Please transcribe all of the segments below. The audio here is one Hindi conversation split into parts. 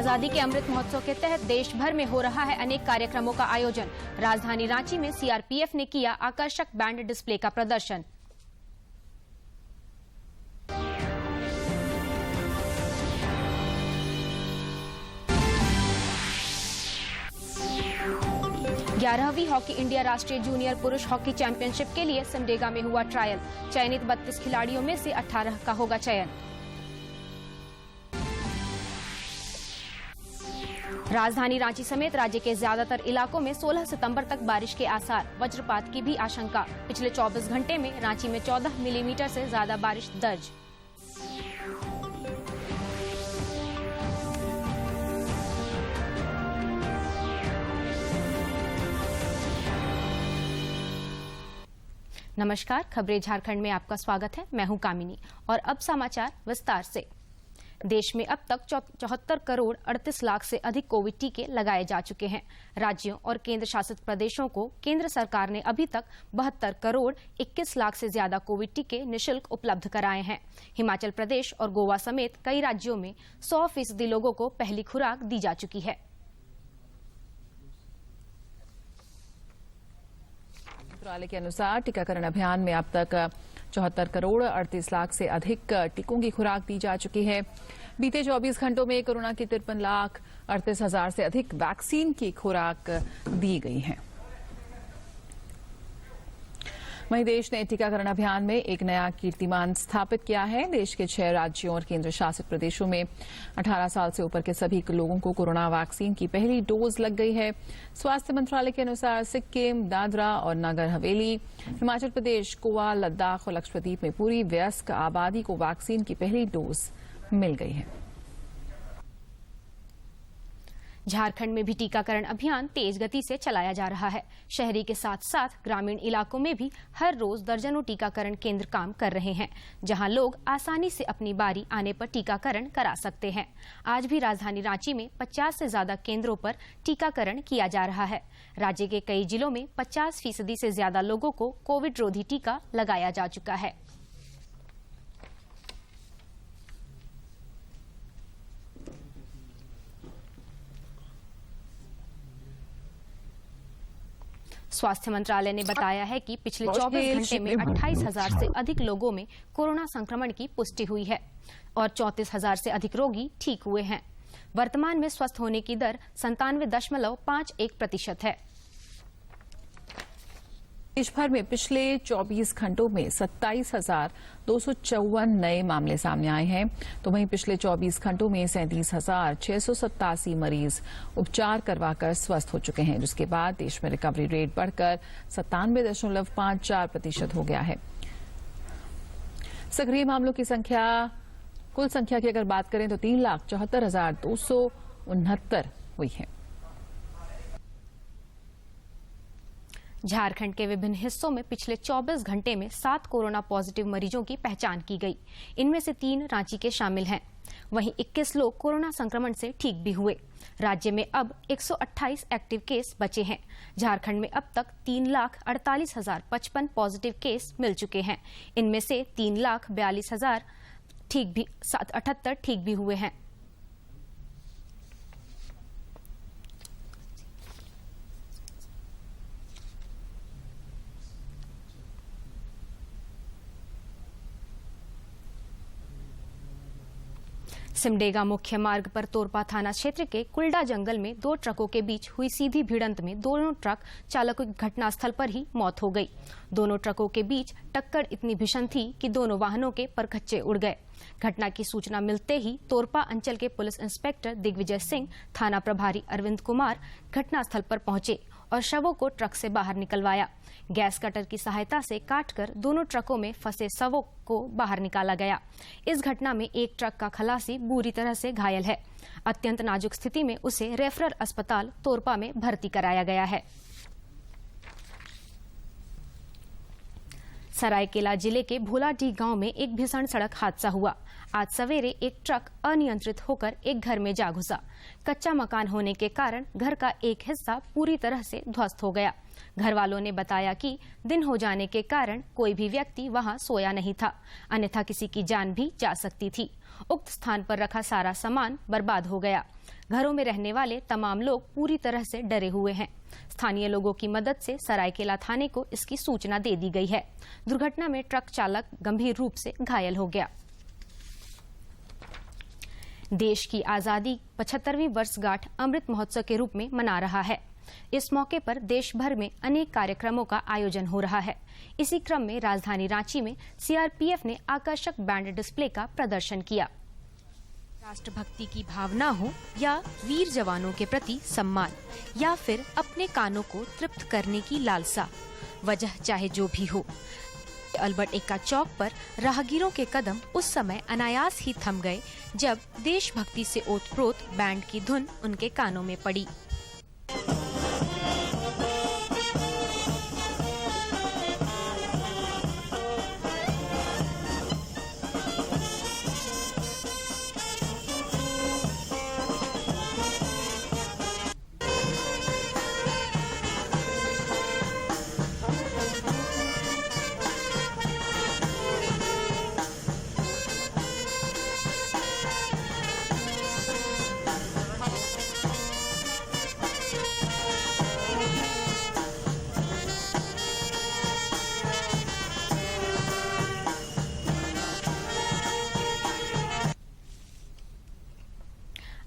आजादी के अमृत महोत्सव के तहत देश भर में हो रहा है अनेक कार्यक्रमों का आयोजन। राजधानी रांची में सीआरपीएफ ने किया आकर्षक बैंड डिस्प्ले का प्रदर्शन। ग्यारहवीं हॉकी इंडिया राष्ट्रीय जूनियर पुरुष हॉकी चैंपियनशिप के लिए सिमडेगा में हुआ ट्रायल। चयनित 32 खिलाड़ियों में से 18 का होगा चयन। राजधानी रांची समेत राज्य के ज्यादातर इलाकों में 16 सितंबर तक बारिश के आसार, वज्रपात की भी आशंका। पिछले 24 घंटे में रांची में 14 मिलीमीटर से ज्यादा बारिश दर्ज। नमस्कार, खबरें झारखंड में आपका स्वागत है। मैं हूं कामिनी और अब समाचार विस्तार से। देश में अब तक 74 करोड़ 38 लाख से अधिक कोविड टीके लगाए जा चुके हैं। राज्यों और केंद्र शासित प्रदेशों को केंद्र सरकार ने अभी तक 72 करोड़ 21 लाख से ज्यादा कोविड टीके निःशुल्क उपलब्ध कराए हैं। हिमाचल प्रदेश और गोवा समेत कई राज्यों में 100% लोगों को पहली खुराक दी जा चुकी है। मंत्रालय के अनुसार टीकाकरण अभियान में अब तक 74 करोड़ 38 लाख से अधिक टीकों की खुराक दी जा चुकी है। बीते 24 घंटों में कोरोना की 53 लाख 38 हजार से अधिक वैक्सीन की खुराक दी गई है। वहीं देश ने टीकाकरण अभियान में एक नया कीर्तिमान स्थापित किया है। देश के 6 राज्यों और केंद्र शासित प्रदेशों में 18 साल से ऊपर के सभी लोगों को कोरोना वैक्सीन की पहली डोज लग गई है। स्वास्थ्य मंत्रालय के अनुसार सिक्किम, दादरा और नगर हवेली, हिमाचल प्रदेश, गोवा, लद्दाख और लक्षद्वीप में पूरी वयस्क आबादी को वैक्सीन की पहली डोज मिल गई है। झारखंड में भी टीकाकरण अभियान तेज गति से चलाया जा रहा है। शहरी के साथ साथ ग्रामीण इलाकों में भी हर रोज दर्जनों टीकाकरण केंद्र काम कर रहे हैं, जहां लोग आसानी से अपनी बारी आने पर टीकाकरण करा सकते हैं। आज भी राजधानी रांची में 50 से ज्यादा केंद्रों पर टीकाकरण किया जा रहा है। राज्य के कई जिलों में 50% से ज्यादा लोगों को कोविड रोधी टीका लगाया जा चुका है। स्वास्थ्य मंत्रालय ने बताया है कि पिछले 24 घंटे में 28,000 से अधिक लोगों में कोरोना संक्रमण की पुष्टि हुई है और 34,000 से अधिक रोगी ठीक हुए हैं। वर्तमान में स्वस्थ होने की दर 97.51% है। देश भर में पिछले 24 घंटों में 27,254 नए मामले सामने आए हैं, तो वहीं पिछले 24 घंटों में 37,687 मरीज उपचार करवाकर स्वस्थ हो चुके हैं, जिसके बाद देश में रिकवरी रेट बढ़कर 97.54% हो गया है। सक्रिय मामलों की संख्या, कुल संख्या की अगर बात करें तो 3,74,269 हुई है। झारखंड के विभिन्न हिस्सों में पिछले 24 घंटे में 7 कोरोना पॉजिटिव मरीजों की पहचान की गई। इनमें से 3 रांची के शामिल हैं। वहीं 21 लोग कोरोना संक्रमण से ठीक भी हुए। राज्य में अब 128 एक्टिव केस बचे हैं। झारखंड में अब तक 3,48,055 पॉजिटिव केस मिल चुके हैं। इनमें से 3,42,078 ठीक भी हुए हैं। सिमडेगा मुख्य मार्ग पर तोरपा थाना क्षेत्र के कुलडा जंगल में 2 ट्रकों के बीच हुई सीधी भिड़ंत में दोनों ट्रक चालकों की घटनास्थल पर ही मौत हो गई। दोनों ट्रकों के बीच टक्कर इतनी भीषण थी कि दोनों वाहनों के परखच्चे उड़ गए। घटना की सूचना मिलते ही तोरपा अंचल के पुलिस इंस्पेक्टर दिग्विजय सिंह, थाना प्रभारी अरविंद कुमार घटनास्थल पर पहुंचे और शवों को ट्रक से बाहर निकलवाया। गैस कटर की सहायता से काटकर दोनों ट्रकों में फंसे शवों को बाहर निकाला गया। इस घटना में एक ट्रक का खलासी बुरी तरह से घायल है। अत्यंत नाजुक स्थिति में उसे रेफरल अस्पताल तोरपा में भर्ती कराया गया है। सरायकेला जिले के भोलाडीह गांव में एक भीषण सड़क हादसा हुआ। आज सवेरे एक ट्रक अनियंत्रित होकर एक घर में जा घुसा। कच्चा मकान होने के कारण घर का एक हिस्सा पूरी तरह से ध्वस्त हो गया। घर वालों ने बताया कि दिन हो जाने के कारण कोई भी व्यक्ति वहां सोया नहीं था, अन्यथा किसी की जान भी जा सकती थी। उक्त स्थान पर रखा सारा सामान बर्बाद हो गया। घरों में रहने वाले तमाम लोग पूरी तरह से डरे हुए हैं। स्थानीय लोगों की मदद से सरायकेला थाने को इसकी सूचना दे दी गई है। दुर्घटना में ट्रक चालक गंभीर रूप से घायल हो गया। देश की आजादी 75वीं वर्षगांठ अमृत महोत्सव के रूप में मना रहा है। इस मौके पर देश भर में अनेक कार्यक्रमों का आयोजन हो रहा है। इसी क्रम में राजधानी रांची में सीआरपीएफ ने आकर्षक बैंड डिस्प्ले का प्रदर्शन किया। राष्ट्रभक्ति की भावना हो या वीर जवानों के प्रति सम्मान या फिर अपने कानों को तृप्त करने की लालसा, वजह चाहे जो भी हो, अल्बर्ट एक्का चौक पर राहगीरों के कदम उस समय अनायास ही थम गए जब देशभक्ति से ओतप्रोत बैंड की धुन उनके कानों में पड़ी।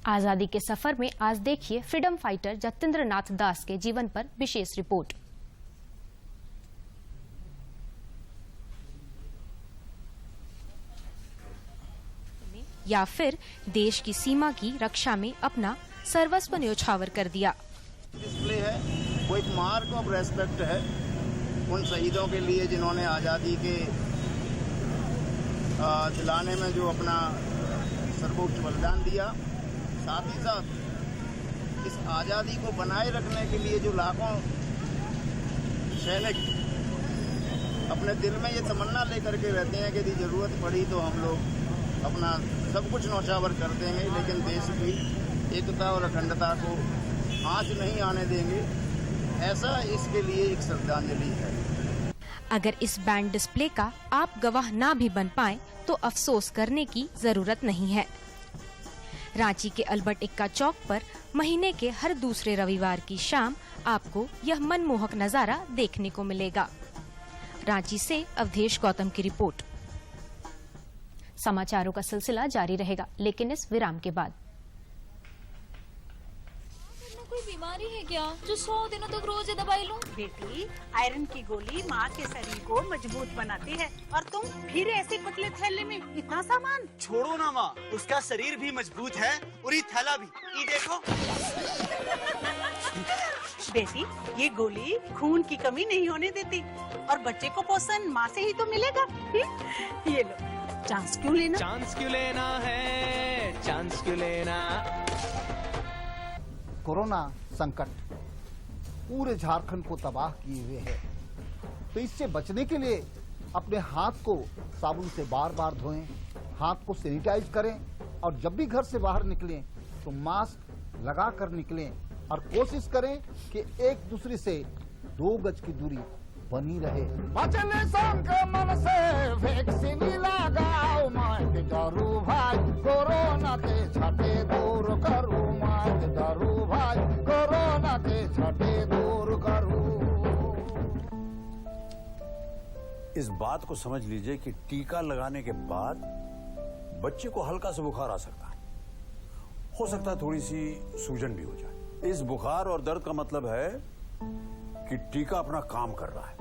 आजादी के सफर में आज देखिए फ्रीडम फाइटर जतिंद्र नाथ दास के जीवन पर विशेष रिपोर्ट। या फिर देश की सीमा की रक्षा में अपना सर्वस्व न्योछावर कर दिया। डिस्प्ले है वो एक मार्क ऑफ रेस्पेक्ट है उन शहीदों के लिए जिन्होंने आज़ादी के दिलाने में जो अपना सर्वोच्च बलिदान दिया। साथ ही साथ इस आज़ादी को बनाए रखने के लिए जो लाखों सैनिक अपने दिल में ये तमन्ना लेकर के रहते हैं कि यदि ज़रूरत पड़ी तो हम लोग अपना सब कुछ न्योछावर कर देंगे, लेकिन देश की एकता और अखंडता को आंच नहीं आने देंगे, ऐसा इसके लिए एक श्रद्धांजलि है। अगर इस बैंड डिस्प्ले का आप गवाह ना भी बन पाए तो अफसोस करने की जरूरत नहीं है। रांची के अल्बर्ट एक्का चौक पर महीने के हर दूसरे रविवार की शाम आपको यह मनमोहक नजारा देखने को मिलेगा। रांची से अवधेश गौतम की रिपोर्ट। समाचारों का सिलसिला जारी रहेगा, लेकिन इस विराम के बाद। कोई बीमारी है क्या जो 100 दिनों तक रोज ये दवाई लूं? बेटी, आयरन की गोली माँ के शरीर को मजबूत बनाती है और तुम फिर ऐसे पतले थैले में इतना सामान। छोड़ो ना माँ, उसका शरीर भी मजबूत है और ये थैला भी। ये देखो। बेटी, ये गोली खून की कमी नहीं होने देती और बच्चे को पोषण माँ से ही तो मिलेगा। ये लो, चांस क्यों लेना? चांस क्यों लेना है, चांस क्यों लेना। कोरोना संकट पूरे झारखंड को तबाह किए हुए है, तो इससे बचने के लिए अपने हाथ को साबुन से बार बार धोएं, हाथ को सैनिटाइज करें और जब भी घर से बाहर निकलें तो मास्क लगा कर निकलें और कोशिश करें कि एक दूसरे से 2 गज की दूरी बनी रहे। बचने संक्रमण से वैक्सीन लगाओ, मास्क जरूर भाई, कोरोना के छठे दूर करो, मास्क जरूर भाई, कोरोना के छठे दूर करो। इस बात को समझ लीजिए कि टीका लगाने के बाद बच्चे को हल्का सा बुखार आ सकता है, हो सकता है थोड़ी सी सूजन भी हो जाए। इस बुखार और दर्द का मतलब है कि टीका अपना काम कर रहा है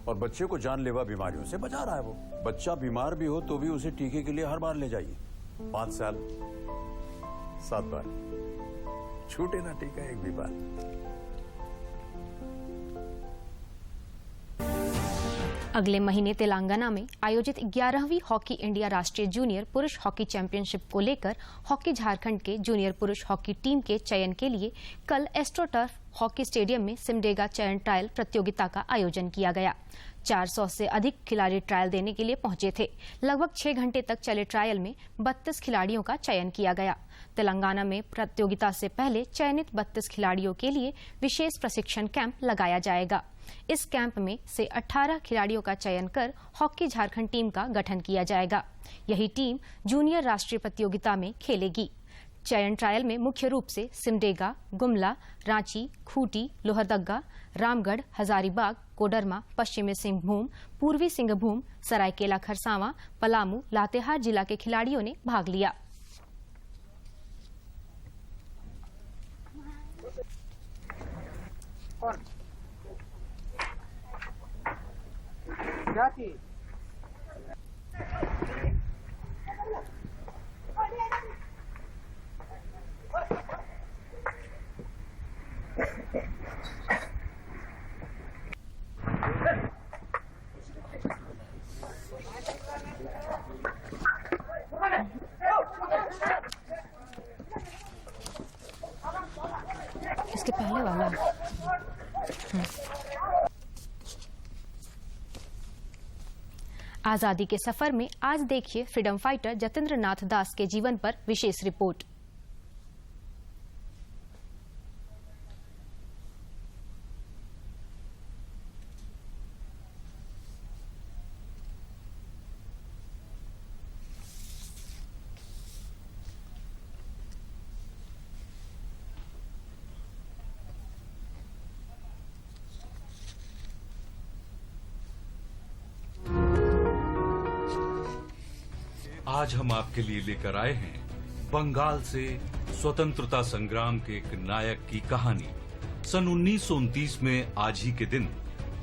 और बच्चे को जानलेवा बीमारियों से बचा रहा है। वो बच्चा बीमार भी हो तो भी उसे टीके के लिए हर बार ले जाइए। 5 साल 7 बार, छूटे ना टीका एक भी बार। अगले महीने तेलंगाना में आयोजित 11वीं हॉकी इंडिया राष्ट्रीय जूनियर पुरुष हॉकी चैंपियनशिप को लेकर हॉकी झारखंड के जूनियर पुरुष हॉकी टीम के चयन के लिए कल एस्ट्रोटर्फ हॉकी स्टेडियम में सिमडेगा चयन ट्रायल प्रतियोगिता का आयोजन किया गया। 400 से अधिक खिलाड़ी ट्रायल देने के लिए पहुंचे थे। लगभग 6 घंटे तक चले ट्रायल में 32 खिलाड़ियों का चयन किया गया। तेलंगाना में प्रतियोगिता से पहले चयनित 32 खिलाड़ियों के लिए विशेष प्रशिक्षण कैंप लगाया जाएगा। इस कैंप में से 18 खिलाड़ियों का चयन कर हॉकी झारखंड टीम का गठन किया जाएगा। यही टीम जूनियर राष्ट्रीय प्रतियोगिता में खेलेगी। चयन ट्रायल में मुख्य रूप से सिमडेगा, गुमला, रांची, खूंटी, लोहरदगा, रामगढ़, हजारीबाग, कोडरमा, पश्चिमी सिंहभूम, पूर्वी सिंहभूम, सरायकेला खरसावां, पलामू, लातेहार जिला के खिलाड़ियों ने भाग लिया। इसके पहले वाला आजादी के सफर में आज देखिए फ्रीडम फाइटर जतेंद्र नाथ दास के जीवन पर विशेष रिपोर्ट। आज हम आपके लिए लेकर आए हैं बंगाल से स्वतंत्रता संग्राम के एक नायक की कहानी। सन 1929 में आज ही के दिन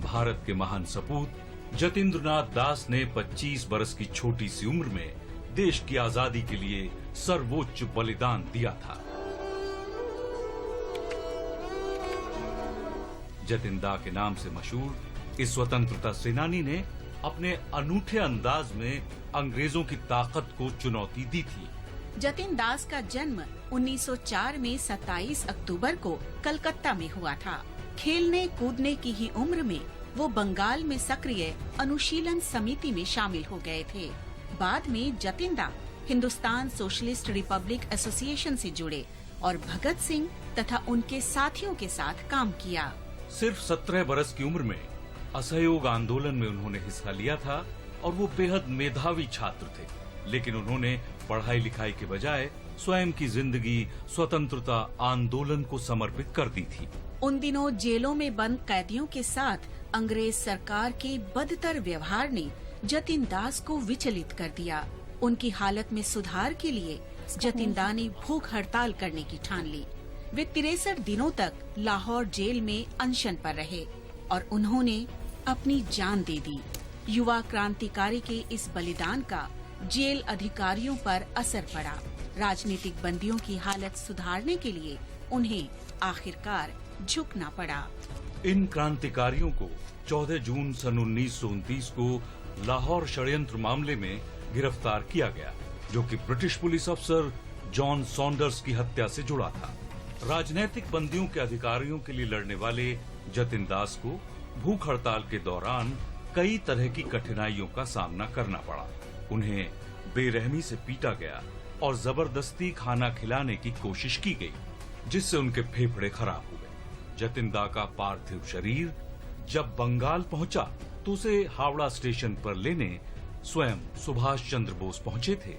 भारत के महान सपूत जतेंद्र नाथ दास ने 25 बरस की छोटी सी उम्र में देश की आजादी के लिए सर्वोच्च बलिदान दिया था। जतिंदा के नाम से मशहूर इस स्वतंत्रता सेनानी ने अपने अनूठे अंदाज में अंग्रेजों की ताकत को चुनौती दी थी। जतिन दास का जन्म 1904 में 27 अक्टूबर को कलकत्ता में हुआ था। खेलने कूदने की ही उम्र में वो बंगाल में सक्रिय अनुशीलन समिति में शामिल हो गए थे। बाद में जतिंदा हिंदुस्तान सोशलिस्ट रिपब्लिक एसोसिएशन से जुड़े और भगत सिंह तथा उनके साथियों के साथ काम किया। सिर्फ 17 बरस की उम्र में असहयोग आंदोलन में उन्होंने हिस्सा लिया था और वो बेहद मेधावी छात्र थे, लेकिन उन्होंने पढ़ाई लिखाई के बजाय स्वयं की जिंदगी स्वतंत्रता आंदोलन को समर्पित कर दी थी। उन दिनों जेलों में बंद कैदियों के साथ अंग्रेज सरकार के बदतर व्यवहार ने जतिन दास को विचलित कर दिया। उनकी हालत में सुधार के लिए जतिंदा ने भूख हड़ताल करने की ठान ली। वे 63 दिनों तक लाहौर जेल में अनशन पर रहे और उन्होंने अपनी जान दे दी। युवा क्रांतिकारी के इस बलिदान का जेल अधिकारियों पर असर पड़ा। राजनीतिक बंदियों की हालत सुधारने के लिए उन्हें आखिरकार झुकना पड़ा। इन क्रांतिकारियों को 14 जून सन 1929 को लाहौर षड्यंत्र मामले में गिरफ्तार किया गया, जो कि ब्रिटिश पुलिस अफसर जॉन सॉन्डर्स की हत्या से जुड़ा था। राजनीतिक बंदियों के अधिकारियों के लिए लड़ने वाले जतिन दास को भूख हड़ताल के दौरान कई तरह की कठिनाइयों का सामना करना पड़ा। उन्हें बेरहमी से पीटा गया और जबरदस्ती खाना खिलाने की कोशिश की गई, जिससे उनके फेफड़े खराब हो गए। जतिंदा का पार्थिव शरीर जब बंगाल पहुंचा तो उसे हावड़ा स्टेशन पर लेने स्वयं सुभाष चंद्र बोस पहुंचे थे।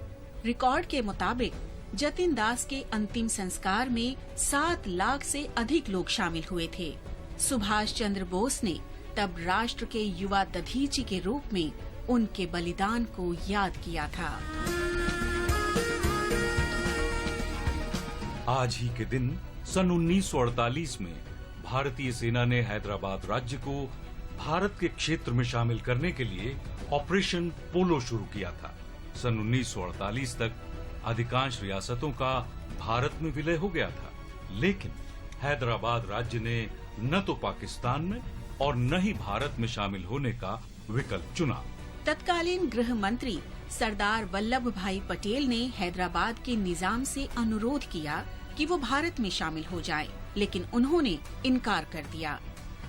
रिकॉर्ड के मुताबिक जतिन दास के अंतिम संस्कार में 7 लाख से अधिक लोग शामिल हुए थे। सुभाष चंद्र बोस ने तब राष्ट्र के युवा दधीची के रूप में उनके बलिदान को याद किया था। आज ही के दिन सन 1948 में भारतीय सेना ने हैदराबाद राज्य को भारत के क्षेत्र में शामिल करने के लिए ऑपरेशन पोलो शुरू किया था। सन 1948 तक अधिकांश रियासतों का भारत में विलय हो गया था, लेकिन हैदराबाद राज्य ने न तो पाकिस्तान में और न ही भारत में शामिल होने का विकल्प चुना। तत्कालीन गृह मंत्री सरदार वल्लभ भाई पटेल ने हैदराबाद के निजाम से अनुरोध किया कि वो भारत में शामिल हो जाएं, लेकिन उन्होंने इनकार कर दिया।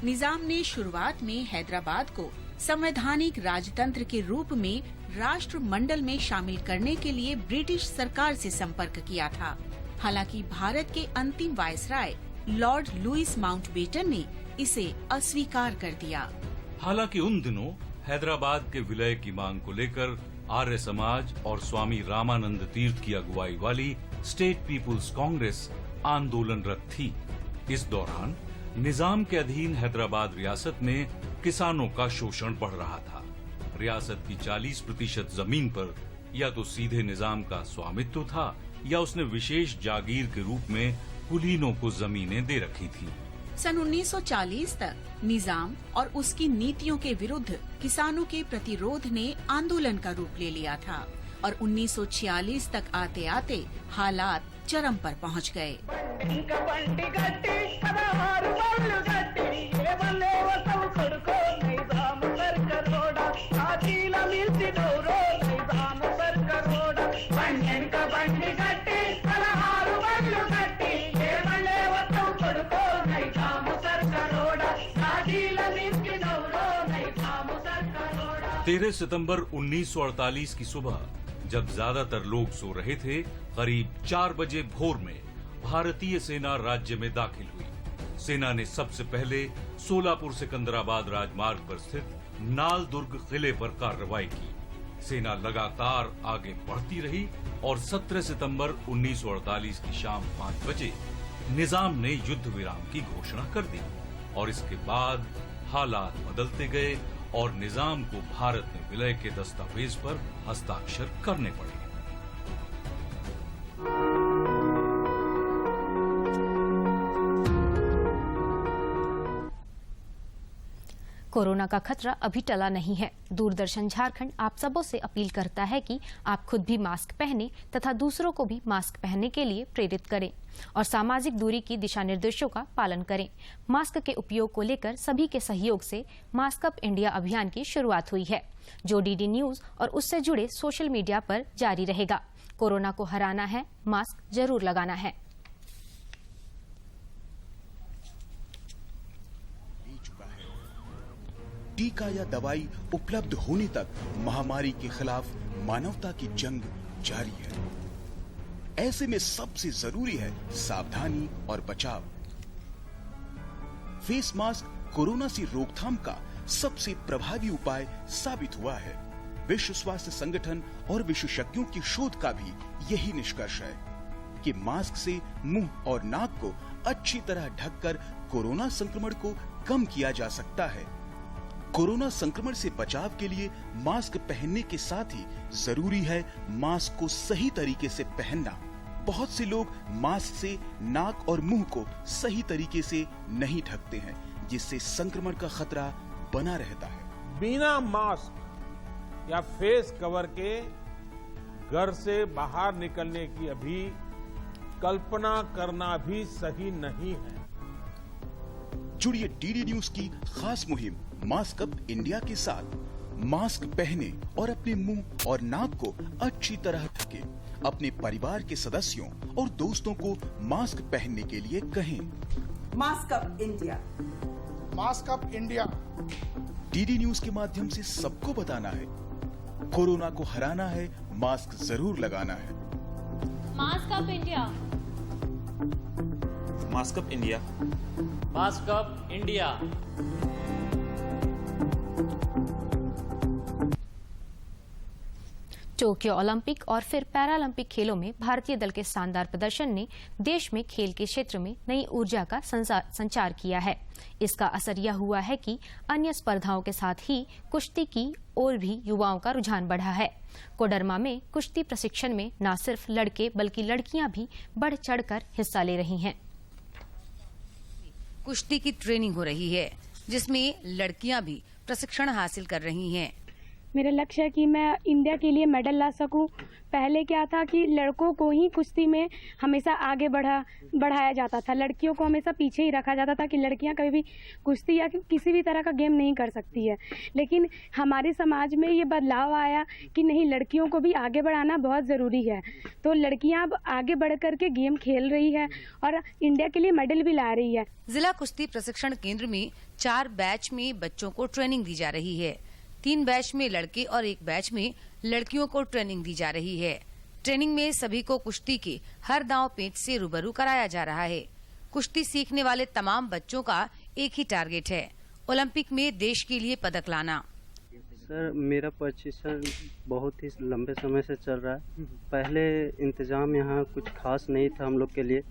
निजाम ने शुरुआत में हैदराबाद को संवैधानिक राजतंत्र के रूप में राष्ट्रमंडल में शामिल करने के लिए ब्रिटिश सरकार से संपर्क किया था। हालांकि भारत के अंतिम वायसराय लॉर्ड लुइस माउंटबेटन ने इसे अस्वीकार कर दिया। हालांकि उन दिनों हैदराबाद के विलय की मांग को लेकर आर्य समाज और स्वामी रामानंद तीर्थ की अगुवाई वाली स्टेट पीपुल्स कांग्रेस आंदोलनरत थी। इस दौरान निजाम के अधीन हैदराबाद रियासत में किसानों का शोषण बढ़ रहा था। रियासत की 40% जमीन पर या तो सीधे निजाम का स्वामित्व था या उसने विशेष जागीर के रूप में कुलीनों को जमीनें दे रखी थी। सन 1940 तक निजाम और उसकी नीतियों के विरुद्ध किसानों के प्रतिरोध ने आंदोलन का रूप ले लिया था और 1946 तक आते आते हालात चरम पर पहुंच गए। तेरह सितंबर 1948 की सुबह जब ज्यादातर लोग सो रहे थे, करीब 4 बजे भोर में भारतीय सेना राज्य में दाखिल हुई। सेना ने सबसे पहले सोलापुर सिकंदराबाद राजमार्ग पर स्थित नाल दुर्ग किले पर कार्रवाई की। सेना लगातार आगे बढ़ती रही और 17 सितंबर 1948 की शाम 5 बजे निजाम ने युद्ध विराम की घोषणा कर दी और इसके बाद हालात बदलते गए और निजाम को भारत में विलय के दस्तावेज पर हस्ताक्षर करने पड़े। कोरोना का खतरा अभी टला नहीं है। दूरदर्शन झारखंड आप सबों से अपील करता है कि आप खुद भी मास्क पहने तथा दूसरों को भी मास्क पहनने के लिए प्रेरित करें और सामाजिक दूरी की दिशा निर्देशों का पालन करें। मास्क के उपयोग को लेकर सभी के सहयोग से मास्क अप इंडिया अभियान की शुरुआत हुई है, जो डीडी न्यूज और उससे जुड़े सोशल मीडिया पर जारी रहेगा। कोरोना को हराना है, मास्क जरूर लगाना है। टीका या दवाई उपलब्ध होने तक महामारी के खिलाफ मानवता की जंग जारी है। ऐसे में सबसे जरूरी है सावधानी और बचाव। फेस मास्क कोरोना से रोकथाम का सबसे प्रभावी उपाय साबित हुआ है। विश्व स्वास्थ्य संगठन और विशेषज्ञों की शोध का भी यही निष्कर्ष है कि मास्क से मुंह और नाक को अच्छी तरह ढककर कोरोना संक्रमण को कम किया जा सकता है। कोरोना संक्रमण से बचाव के लिए मास्क पहनने के साथ ही जरूरी है मास्क को सही तरीके से पहनना। बहुत से लोग मास्क से नाक और मुंह को सही तरीके से नहीं ढकते हैं, जिससे संक्रमण का खतरा बना रहता है। बिना मास्क या फेस कवर के घर से बाहर निकलने की अभी कल्पना करना भी सही नहीं है। जुड़िए डीडी न्यूज की खास मुहिम मास्क अप इंडिया के साथ। मास्क पहने और अपने मुंह और नाक को अच्छी तरह ढके। अपने परिवार के सदस्यों और दोस्तों को मास्क पहनने के लिए कहें। Mask up India, mask up India. DD news के माध्यम से सबको बताना है, कोरोना को हराना है, मास्क जरूर लगाना है। Mask up India, mask up India, mask up India. Tokyo Olympic और फिर पैरालंपिक खेलों में भारतीय दल के शानदार प्रदर्शन ने देश में खेल के क्षेत्र में नई ऊर्जा का संचार किया है। इसका असर यह हुआ है कि अन्य स्पर्धाओं के साथ ही कुश्ती की ओर भी युवाओं का रुझान बढ़ा है। कोडरमा में कुश्ती प्रशिक्षण में न सिर्फ लड़के बल्कि लड़कियां भी बढ़ चढ़कर हिस्सा ले रही हैं। कुश्ती की ट्रेनिंग हो रही है, जिसमें लड़कियां भी प्रशिक्षण हासिल कर रही हैं। मेरा लक्ष्य है कि मैं इंडिया के लिए मेडल ला सकूं। पहले क्या था कि लड़कों को ही कुश्ती में हमेशा आगे बढ़ाया जाता था, लड़कियों को हमेशा पीछे ही रखा जाता था कि लड़कियां कभी भी कुश्ती या किसी भी तरह का गेम नहीं कर सकती है। लेकिन हमारे समाज में ये बदलाव आया कि नहीं, लड़कियों को भी आगे बढ़ाना बहुत ज़रूरी है। तो लड़कियां अब आगे बढ़ कर के गेम खेल रही है और इंडिया के लिए मेडल भी ला रही है। जिला कुश्ती प्रशिक्षण केंद्र में 4 बैच में बच्चों को ट्रेनिंग दी जा रही है। 3 बैच में लड़के और 1 बैच में लड़कियों को ट्रेनिंग दी जा रही है। ट्रेनिंग में सभी को कुश्ती के हर दांव पेच से रूबरू कराया जा रहा है। कुश्ती सीखने वाले तमाम बच्चों का एक ही टारगेट है, ओलंपिक में देश के लिए पदक लाना। सर, मेरा प्रशिक्षण बहुत ही लंबे समय से चल रहा है। पहले इंतज़ाम यहाँ कुछ खास नहीं था हम लोग के लिए,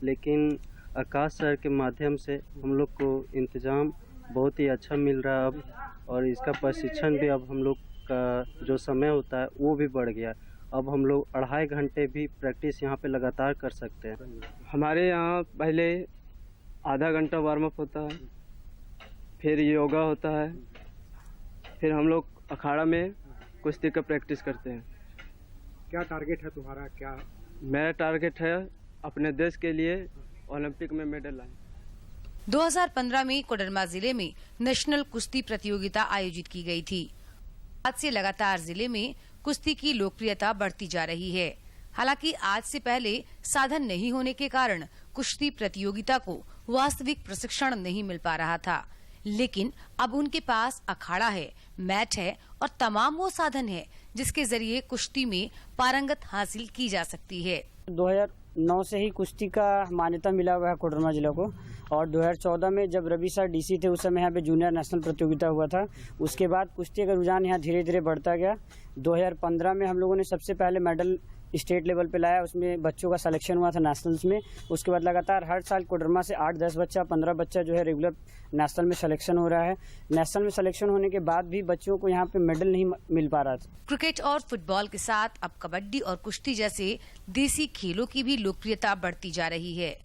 लेकिन आकाश सर के माध्यम से हम लोग को इंतज़ाम बहुत ही अच्छा मिल रहा है अब, और इसका प्रशिक्षण भी अब हम लोग का जो समय होता है वो भी बढ़ गया। अब हम लोग 2.5 घंटे भी प्रैक्टिस यहाँ पे लगातार कर सकते हैं। हमारे यहाँ पहले आधा घंटा वार्म अप होता है, फिर योगा होता है, फिर हम लोग अखाड़ा में कुश्ती का प्रैक्टिस करते हैं। क्या टारगेट है तुम्हारा? क्या मेरा टारगेट है अपने देश के लिए ओलंपिक में मेडल लाना। 2015 में कोडरमा जिले में नेशनल कुश्ती प्रतियोगिता आयोजित की गई थी। आज से लगातार जिले में कुश्ती की लोकप्रियता बढ़ती जा रही है। हालांकि आज से पहले साधन नहीं होने के कारण कुश्ती प्रतियोगिता को वास्तविक प्रशिक्षण नहीं मिल पा रहा था, लेकिन अब उनके पास अखाड़ा है, मैट है और तमाम वो साधन है जिसके जरिए कुश्ती में पारंगत हासिल की जा सकती है। 2009 से ही कुश्ती का मान्यता मिला हुआ है कोडरमा जिला को, और 2014 में जब रवि सर डीसी थे उस समय यहाँ पे जूनियर नेशनल प्रतियोगिता हुआ था। उसके बाद कुश्ती का रुझान यहाँ धीरे धीरे बढ़ता गया। 2015 में हम लोगों ने सबसे पहले मेडल स्टेट लेवल पे लाया, उसमें बच्चों का सिलेक्शन हुआ था नेशनल्स में। उसके बाद लगातार हर साल कोडरमा से 8-10 बच्चा 15 बच्चा जो है रेगुलर नेशनल में सिलेक्शन हो रहा है। नेशनल में सिलेक्शन होने के बाद भी बच्चों को यहाँ पे मेडल नहीं मिल पा रहा था। क्रिकेट और फुटबॉल के साथ अब कबड्डी और कुश्ती जैसे देसी खेलों की भी लोकप्रियता बढ़ती जा रही है।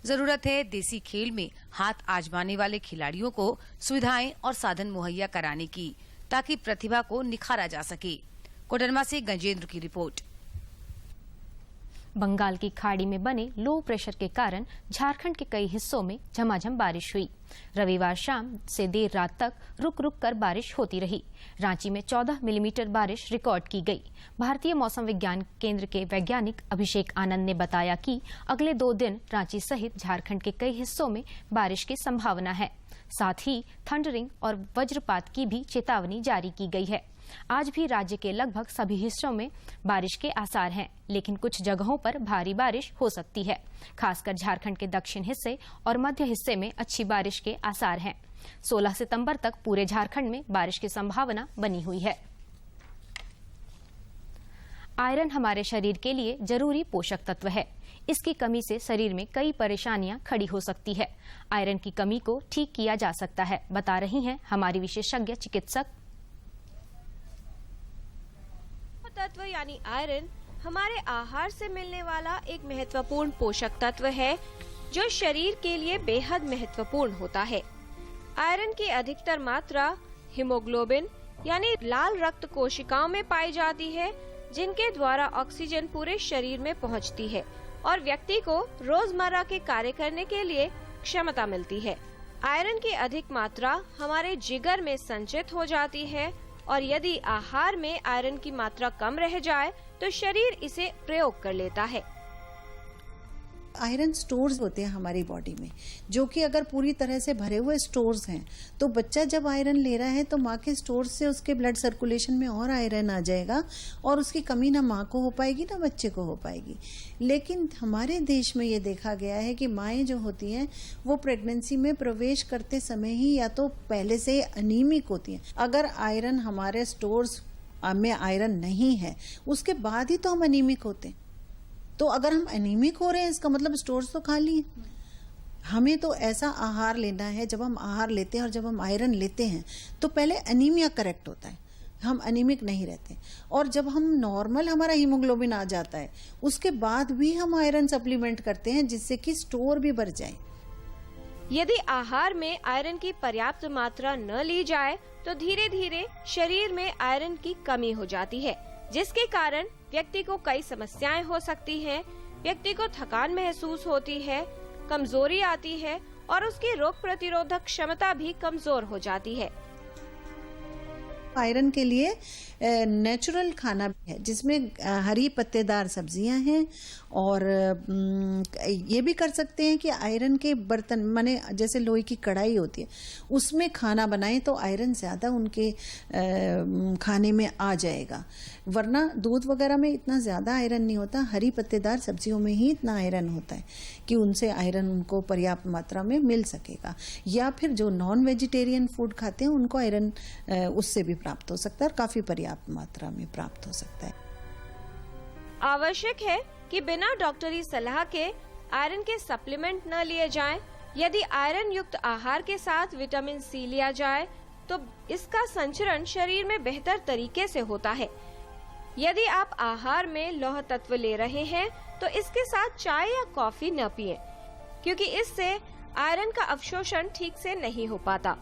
जरूरत है देसी खेल में हाथ आजमाने वाले खिलाड़ियों को सुविधाएं और साधन मुहैया कराने की, ताकि प्रतिभा को निखारा जा सके। कोडरमा से गजेंद्र की रिपोर्ट। बंगाल की खाड़ी में बने लो प्रेशर के कारण झारखंड के कई हिस्सों में झमाझम बारिश हुई। रविवार शाम से देर रात तक रुक रुक कर बारिश होती रही। रांची में 14 मिलीमीटर बारिश रिकॉर्ड की गई। भारतीय मौसम विज्ञान केंद्र के वैज्ञानिक अभिषेक आनंद ने बताया कि अगले 2 दिन रांची सहित झारखंड के कई हिस्सों में बारिश की संभावना है। साथ ही थंडरिंग और वज्रपात की भी चेतावनी जारी की गई है। आज भी राज्य के लगभग सभी हिस्सों में बारिश के आसार हैं, लेकिन कुछ जगहों पर भारी बारिश हो सकती है। खासकर झारखंड के दक्षिण हिस्से और मध्य हिस्से में अच्छी बारिश के आसार हैं। 16 सितंबर तक पूरे झारखंड में बारिश की संभावना बनी हुई है। आयरन हमारे शरीर के लिए जरूरी पोषक तत्व है। इसकी कमी से शरीर में कई परेशानियां खड़ी हो सकती है। आयरन की कमी को ठीक किया जा सकता है, बता रही हैं हमारी विशेषज्ञ चिकित्सक। तत्व यानी आयरन हमारे आहार से मिलने वाला एक महत्वपूर्ण पोषक तत्व है, जो शरीर के लिए बेहद महत्वपूर्ण होता है। आयरन की अधिकतर मात्रा हीमोग्लोबिन यानी लाल रक्त कोशिकाओं में पाई जाती है, जिनके द्वारा ऑक्सीजन पूरे शरीर में पहुंचती है और व्यक्ति को रोजमर्रा के कार्य करने के लिए क्षमता मिलती है। आयरन की अधिक मात्रा हमारे जिगर में संचित हो जाती है, और यदि आहार में आयरन की मात्रा कम रह जाए तो शरीर इसे प्रयोग कर लेता है। आयरन स्टोर्स होते हैं हमारी बॉडी में, जो कि अगर पूरी तरह से भरे हुए स्टोर्स हैं, तो बच्चा जब आयरन ले रहा है तो माँ के स्टोर्स से उसके ब्लड सर्कुलेशन में और आयरन आ जाएगा, और उसकी कमी ना माँ को हो पाएगी ना बच्चे को हो पाएगी। लेकिन हमारे देश में ये देखा गया है कि माएँ जो होती हैं वो प्रेगनेंसी में प्रवेश करते समय ही या तो पहले से अनीमिक होती हैं। अगर आयरन हमारे स्टोर्स में आयरन नहीं है, उसके बाद ही तो हम अनीमिक होते हैं। तो अगर हम एनीमिक हो रहे हैं, इसका मतलब स्टोर्स तो खाली हैं। हमें तो ऐसा आहार लेना है, जब हम आहार लेते हैं और जब हम आयरन लेते हैं तो पहले एनीमिया करेक्ट होता है, हम एनीमिक नहीं रहते। और जब हम नॉर्मल हमारा हीमोग्लोबिन आ जाता है, उसके बाद भी हम आयरन सप्लीमेंट करते हैं, जिससे कि स्टोर भी बढ़ जाए। यदि आहार में आयरन की पर्याप्त मात्रा न ली जाए तो धीरे धीरे शरीर में आयरन की कमी हो जाती है, जिसके कारण व्यक्ति को कई समस्याएं हो सकती हैं। व्यक्ति को थकान महसूस होती है, कमजोरी आती है और उसकी रोग प्रतिरोधक क्षमता भी कमजोर हो जाती है। आयरन के लिए नेचुरल खाना भी है, जिसमें हरी पत्तेदार सब्जियां हैं, और ये भी कर सकते हैं कि आयरन के बर्तन, माने जैसे लोहे की कढ़ाई होती है, उसमें खाना बनाएं तो आयरन ज़्यादा उनके खाने में आ जाएगा। वरना दूध वगैरह में इतना ज़्यादा आयरन नहीं होता, हरी पत्तेदार सब्जियों में ही इतना आयरन होता है कि उनसे आयरन उनको पर्याप्त मात्रा में मिल सकेगा। या फिर जो नॉन वेजिटेरियन फूड खाते हैं उनको आयरन उससे भी प्राप्त हो सकता है और काफ़ी पर्याप्त मात्रा में प्राप्त हो सकता है। आवश्यक है कि बिना डॉक्टरी सलाह के आयरन के सप्लीमेंट न लिए जाएं। यदि आयरन युक्त आहार के साथ विटामिन सी लिया जाए तो इसका संचरण शरीर में बेहतर तरीके से होता है। यदि आप आहार में लौह तत्व ले रहे हैं तो इसके साथ चाय या कॉफी न पिएं, क्योंकि इससे आयरन का अवशोषण ठीक से नहीं हो पाता।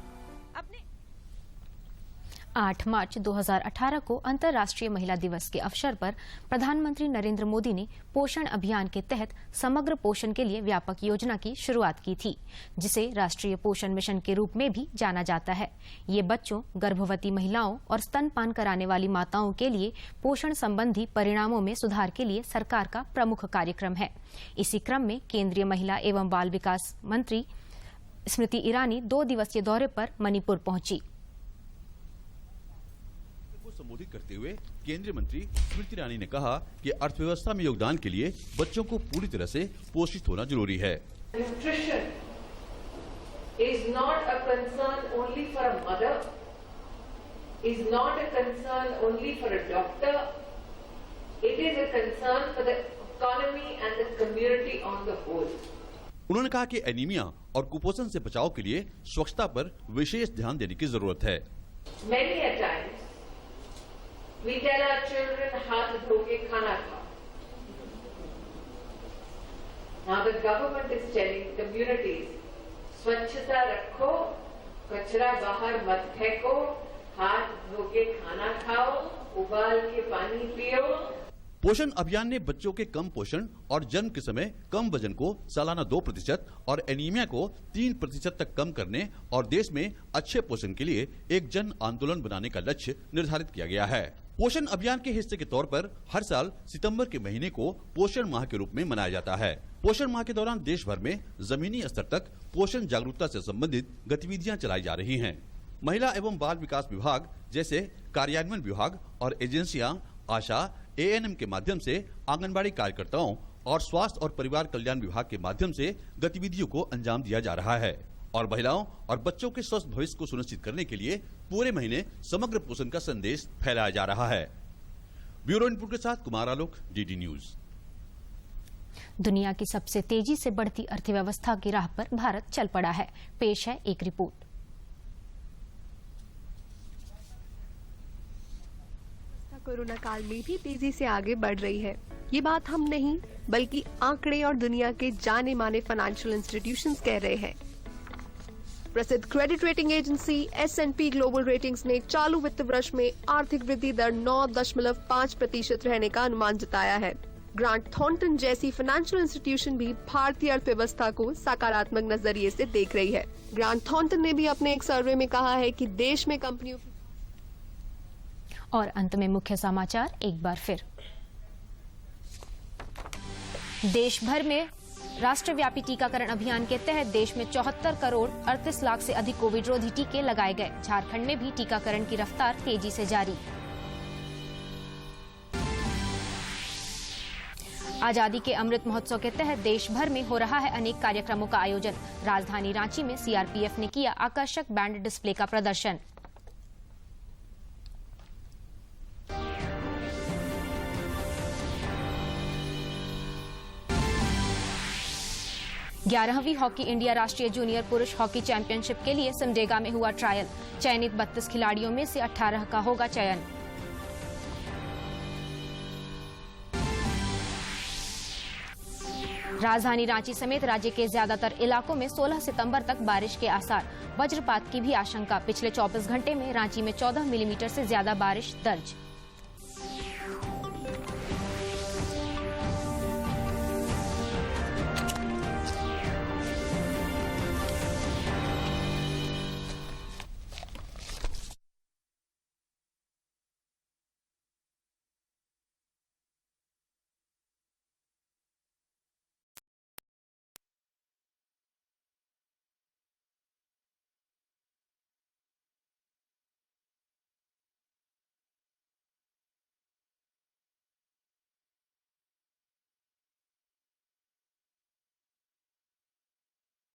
8 मार्च 2018 को अंतर्राष्ट्रीय महिला दिवस के अवसर पर प्रधानमंत्री नरेंद्र मोदी ने पोषण अभियान के तहत समग्र पोषण के लिए व्यापक योजना की शुरुआत की थी, जिसे राष्ट्रीय पोषण मिशन के रूप में भी जाना जाता है। ये बच्चों, गर्भवती महिलाओं और स्तनपान कराने वाली माताओं के लिए पोषण संबंधी परिणामों में सुधार के लिए सरकार का प्रमुख कार्यक्रम है। इसी क्रम में केंद्रीय महिला एवं बाल विकास मंत्री स्मृति ईरानी 2 दिवसीय दौरे पर मणिपुर पहुंची। संबोधित करते हुए केंद्रीय मंत्री स्मृति ईरानी ने कहा कि अर्थव्यवस्था में योगदान के लिए बच्चों को पूरी तरह से पोषित होना जरूरी है। Nutrition is not a concern only for a mother, is not a concern only for a doctor. It is a concern for the economy and the community on the whole. उन्होंने कहा कि एनीमिया और कुपोषण से बचाव के लिए स्वच्छता पर विशेष ध्यान देने की जरूरत है। Many a times we tell our children हाथ धो के खाना खाओ. Now the government is telling communities स्वच्छता रखो, कचरा बाहर मत फेंको, हाथ धो के खाना खाओ, उबाल के पानी पियो। पोषण अभियान ने बच्चों के कम पोषण और जन्म के समय कम वजन को सालाना 2% और एनीमिया को 3% तक कम करने और देश में अच्छे पोषण के लिए एक जन आंदोलन बनाने का लक्ष्य निर्धारित किया गया है। पोषण अभियान के हिस्से के तौर पर हर साल सितंबर के महीने को पोषण माह के रूप में मनाया जाता है। पोषण माह के दौरान देश भर में जमीनी स्तर तक पोषण जागरूकता से संबंधित गतिविधियां चलाई जा रही हैं। महिला एवं बाल विकास विभाग जैसे कार्यान्वयन विभाग और एजेंसियां आशा, एएनएम के माध्यम से आंगनबाड़ी कार्यकर्ताओं और स्वास्थ्य और परिवार कल्याण विभाग के माध्यम से गतिविधियों को अंजाम दिया जा रहा है और महिलाओं और बच्चों के स्वस्थ भविष्य को सुनिश्चित करने के लिए पूरे महीने समग्र पोषण का संदेश फैलाया जा रहा है। ब्यूरो इनपुट के साथ कुमार आलोक, डीडी न्यूज। दुनिया की सबसे तेजी से बढ़ती अर्थव्यवस्था की राह पर भारत चल पड़ा है। पेश है एक रिपोर्ट। कोरोना काल में भी तेजी से आगे बढ़ रही है। ये बात हम नहीं बल्कि आंकड़े और दुनिया के जाने माने फाइनेंशियल इंस्टीट्यूशंस कह रहे हैं। प्रसिद्ध credit rating agency S&P global ratings ने चालू वित्त वर्ष में आर्थिक वृद्धि दर 9.5% रहने का अनुमान जताया है। ग्रांट थॉर्नटन जैसी फाइनेंशियल इंस्टीट्यूशन भी भारतीय अर्थव्यवस्था को सकारात्मक नजरिए से देख रही है। ग्रांट थॉर्नटन ने भी अपने एक सर्वे में कहा है कि देश में कंपनियों की। और अंत में मुख्य समाचार एक बार फिर। देश भर में राष्ट्रव्यापी टीकाकरण अभियान के तहत देश में 74 करोड़ 38 लाख से अधिक कोविड रोधी टीके लगाए गए। झारखंड में भी टीकाकरण की रफ्तार तेजी से जारी। आजादी के अमृत महोत्सव के तहत देश भर में हो रहा है अनेक कार्यक्रमों का आयोजन। राजधानी रांची में सीआरपीएफ ने किया आकर्षक बैंड डिस्प्ले का प्रदर्शन। ग्यारहवीं हॉकी इंडिया राष्ट्रीय जूनियर पुरुष हॉकी चैंपियनशिप के लिए सिमडेगा में हुआ ट्रायल। चयनित 32 खिलाड़ियों में से 18 का होगा चयन। राजधानी रांची समेत राज्य के ज्यादातर इलाकों में 16 सितंबर तक बारिश के आसार। वज्रपात की भी आशंका। पिछले 24 घंटे में रांची में 14 मिलीमीटर से ज्यादा बारिश दर्ज।